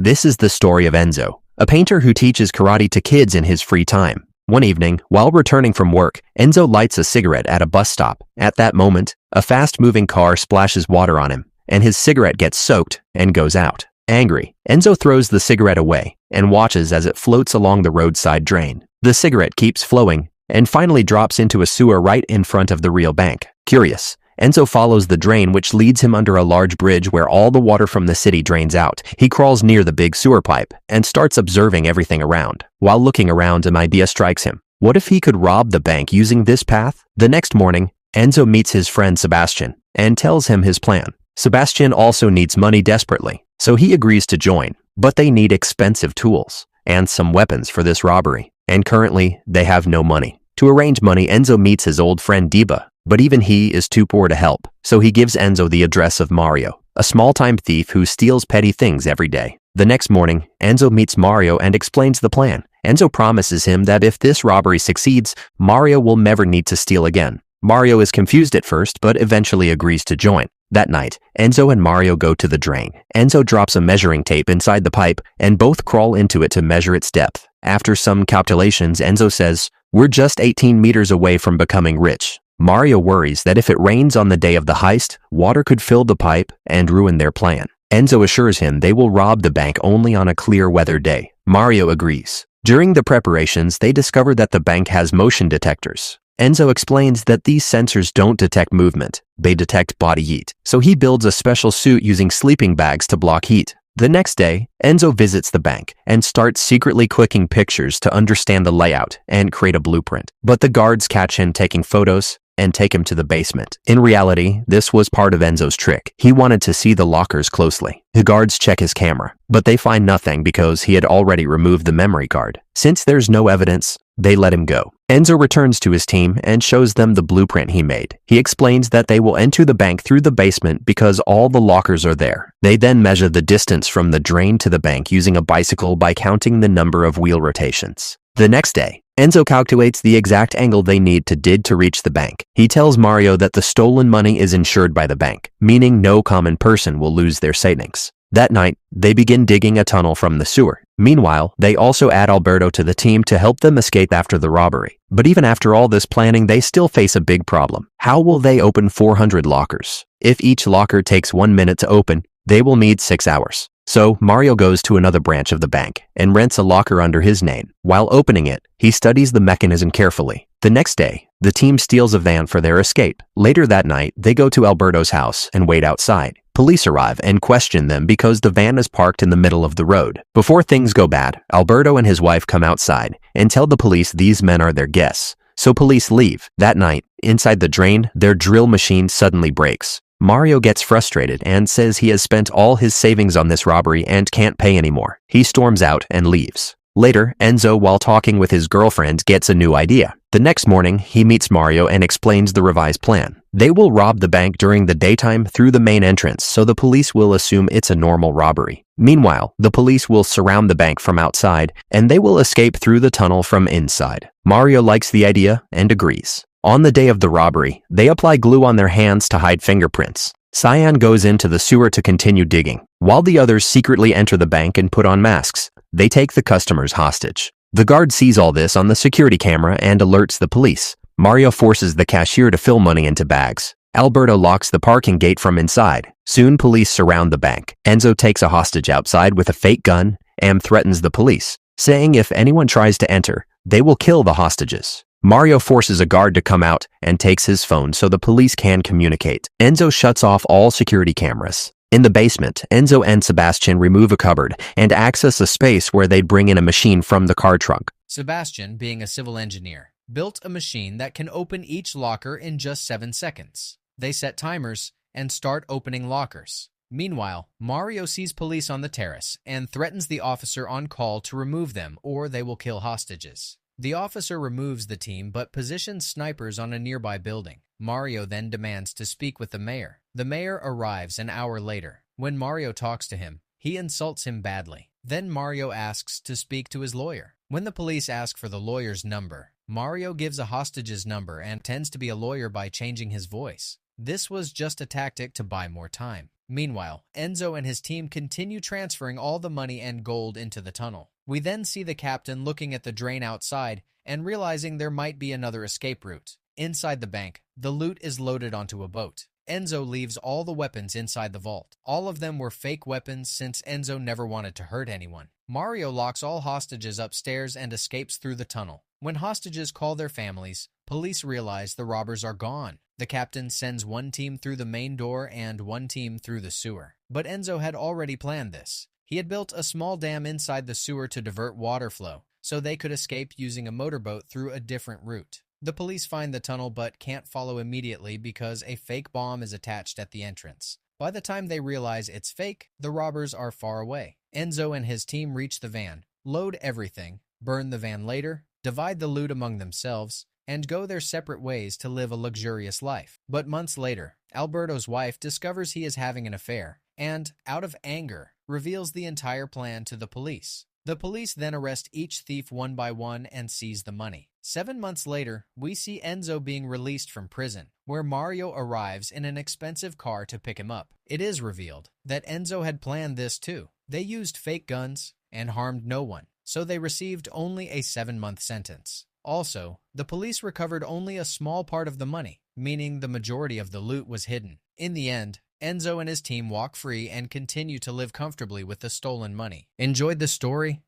This is the story of Enzo, a painter who teaches karate to kids in his free time. One evening, while returning from work, Enzo lights a cigarette at a bus stop. At that moment, a fast-moving car splashes water on him, and his cigarette gets soaked and goes out. Angry, Enzo throws the cigarette away and watches as it floats along the roadside drain. The cigarette keeps flowing and finally drops into a sewer right in front of the real bank. Curious, Enzo follows the drain, which leads him under a large bridge where all the water from the city drains out. He crawls near the big sewer pipe and starts observing everything around. While looking around, an idea strikes him. What if he could rob the bank using this path? The next morning, Enzo meets his friend Sebastian and tells him his plan. Sebastian also needs money desperately, so he agrees to join. But they need expensive tools and some weapons for this robbery, and currently they have no money. To arrange money, Enzo meets his old friend Diba, but even he is too poor to help, so he gives Enzo the address of Mario, a small-time thief who steals petty things every day. The next morning, Enzo meets Mario and explains the plan. Enzo promises him that if this robbery succeeds, Mario will never need to steal again. Mario is confused at first, but eventually agrees to join. That night, Enzo and Mario go to the drain. Enzo drops a measuring tape inside the pipe, and both crawl into it to measure its depth. After some calculations, Enzo says, "We're just 18 meters away from becoming rich." Mario worries that if it rains on the day of the heist, water could fill the pipe and ruin their plan. Enzo assures him they will rob the bank only on a clear weather day. Mario agrees. During the preparations, they discover that the bank has motion detectors. Enzo explains that these sensors don't detect movement, they detect body heat. So he builds a special suit using sleeping bags to block heat. The next day, Enzo visits the bank and starts secretly clicking pictures to understand the layout and create a blueprint. But the guards catch him taking photos and take him to the basement. In reality, this was part of Enzo's trick. He wanted to see the lockers closely. The guards check his camera, but they find nothing because he had already removed the memory card. Since there's no evidence, they let him go. Enzo returns to his team and shows them the blueprint he made. He explains that they will enter the bank through the basement because all the lockers are there. They then measure the distance from the drain to the bank using a bicycle by counting the number of wheel rotations. The next day, Enzo calculates the exact angle they need to dig to reach the bank. He tells Mario that the stolen money is insured by the bank, meaning no common person will lose their savings. That night, they begin digging a tunnel from the sewer. Meanwhile, they also add Alberto to the team to help them escape after the robbery. But even after all this planning, they still face a big problem. How will they open 400 lockers? If each locker takes 1 minute to open, they will need 6 hours. So, Mario goes to another branch of the bank and rents a locker under his name. While opening it, he studies the mechanism carefully. The next day, the team steals a van for their escape. Later that night, they go to Alberto's house and wait outside. Police arrive and question them because the van is parked in the middle of the road. Before things go bad, Alberto and his wife come outside and tell the police these men are their guests. So police leave. That night, inside the drain, their drill machine suddenly breaks. Mario gets frustrated and says he has spent all his savings on this robbery and can't pay anymore. He storms out and leaves. Later, Enzo, while talking with his girlfriend, gets a new idea. The next morning, he meets Mario and explains the revised plan. They will rob the bank during the daytime through the main entrance, so the police will assume it's a normal robbery. Meanwhile, the police will surround the bank from outside, and they will escape through the tunnel from inside. Mario likes the idea and agrees. On the day of the robbery, they apply glue on their hands to hide fingerprints. Cyan goes into the sewer to continue digging, while the others secretly enter the bank and put on masks. They take the customers hostage. The guard sees all this on the security camera and alerts the police. Mario forces the cashier to fill money into bags. Alberto locks the parking gate from inside. Soon, police surround the bank. Enzo takes a hostage outside with a fake gun and threatens the police, saying if anyone tries to enter, they will kill the hostages. Mario forces a guard to come out and takes his phone so the police can communicate. Enzo shuts off all security cameras. In the basement, Enzo and Sebastian remove a cupboard and access a space where they bring in a machine from the car trunk. Sebastian, being a civil engineer, built a machine that can open each locker in just 7 seconds. They set timers and start opening lockers. Meanwhile, Mario sees police on the terrace and threatens the officer on call to remove them or they will kill hostages. The officer removes the team but positions snipers on a nearby building. Mario then demands to speak with the mayor. The mayor arrives an hour later. When Mario talks to him, he insults him badly. Then Mario asks to speak to his lawyer. When the police ask for the lawyer's number, Mario gives a hostage's number and pretends to be a lawyer by changing his voice. This was just a tactic to buy more time. Meanwhile, Enzo and his team continue transferring all the money and gold into the tunnel. We then see the captain looking at the drain outside and realizing there might be another escape route. Inside the bank, the loot is loaded onto a boat. Enzo leaves all the weapons inside the vault. All of them were fake weapons since Enzo never wanted to hurt anyone. Mario locks all hostages upstairs and escapes through the tunnel. When hostages call their families, police realize the robbers are gone. The captain sends one team through the main door and one team through the sewer. But Enzo had already planned this. He had built a small dam inside the sewer to divert water flow, so they could escape using a motorboat through a different route. The police find the tunnel but can't follow immediately because a fake bomb is attached at the entrance. By the time they realize it's fake, the robbers are far away. Enzo and his team reach the van, load everything, burn the van later, divide the loot among themselves, and go their separate ways to live a luxurious life. But months later, Alberto's wife discovers he is having an affair and, out of anger, reveals the entire plan to the police. The police then arrest each thief one by one and seize the money. 7 months later, we see Enzo being released from prison, where Mario arrives in an expensive car to pick him up. It is revealed that Enzo had planned this too. They used fake guns and harmed no one, so they received only a 7-month sentence. Also, the police recovered only a small part of the money, meaning the majority of the loot was hidden. In the end, Enzo and his team walk free and continue to live comfortably with the stolen money. Enjoyed the story?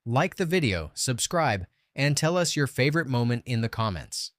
Like the video, subscribe, and tell us your favorite moment in the comments.